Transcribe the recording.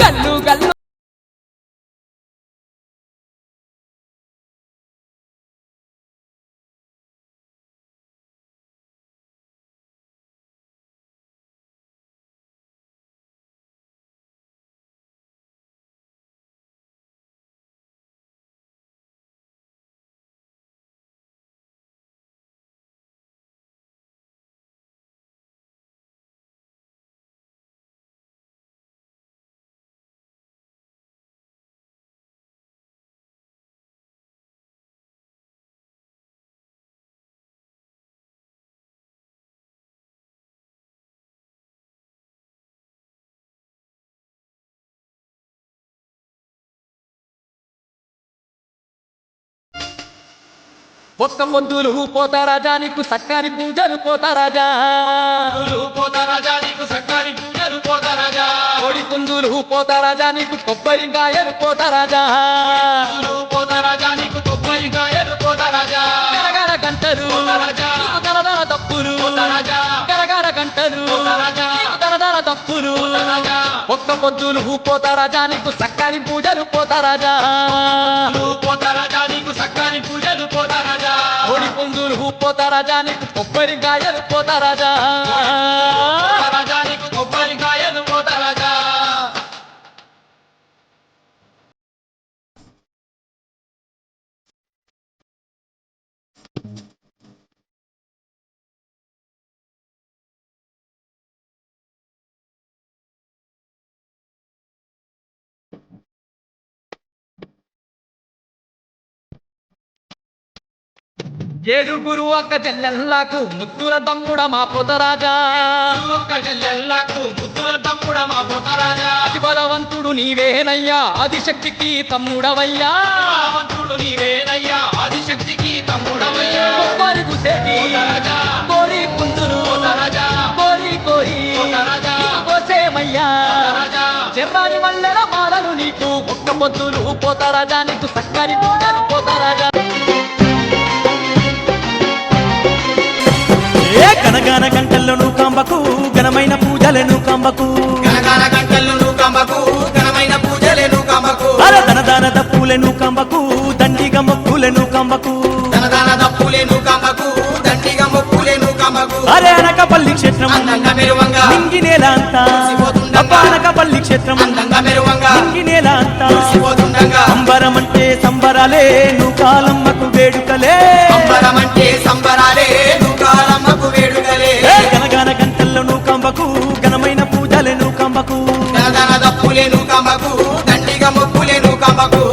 గల్లు గల్లు ఒక్క పొద్దులు పోతారాజా నీకు సక్కని పూజలు పోతారాజా పోతారాజా నీకు సక్కని పూజలు పోతారాజా కోడి పుంజులు పోతారాజా నీకు కొబ్బరికాయలు పోతారాజా పోతారాజా నీకు కొబ్బరికాయలు పోతారాజా గరగర గంటలు దరదర తప్పులు గరగర గంటలు దరదర తప్పులు ఒక్క పొద్దులు పోతారాజా నీకు సక్కని పూజలు పోతారాజా పోతారాజా నీకు సక్కని పూజలు పోతారాజా కోడి పుంజులు పోతారాజా నీకు కొబ్బరికాయలు పోతారాజా రాజా నీకు కొబ్బరికాయలు పోతారాజా ఏడుగురు అక్క చెల్లెల్లాకు ముద్దుల తమ్ముడ మా పోతరాజా ఒక్క చెల్లెల్లకు ముద్దుల తమ్ముడ మా పోతారాజా అతి బలవంతుడు నీవేనయ్యా ఆదిశక్తికి తమ్ముడవయ్యా బలవంతుడు నీవేనయ్యా ఆదిశక్తికి తమ్ముడవయ్యా కొబ్బరి గుసేటి కోరి పుంజులు పోతారాజా కోరి కోరి పోతారాజా కోసేమయ్యా రాజా చెర్రాని మల్లెల మాలలు నీకు ఒక్క పొద్దులు పోతారాజా నీకు సక్కని పూజలు పోతారాజా గనగాన గంటల్లో కంబకు ఘనమైన పూజలను కంబకు గనగాన గంటల్లో కంబకు ఘనమైన పూజలను కంబకు దనదాన దప్పులను కంబకు దండిగా మొక్కులను కంబకు దనదాన దప్పులను కంబకు దండిగా మొక్కులను కంబకు అరే అనకపల్లి క్షేత్రం అందంగా మెరువంగా నింగి నేల అంతా అనకపల్లి క్షేత్రం అందంగా మెరువంగా నింగి నేల అంతా పోతుండగా సంబరం అంటే సంబరాలే నువ్వు కాలమ్మకు వేడుకలే సంబరం అంటే సంబరాలే నువ్వు కాలమ్మకు వేడుకలే గనగాన గంటల్లో కంబకు ఘనమైన పూజలను కంబకు దనదాన దప్పులేను కంబకు దండిగా మొక్కులేను కంబకు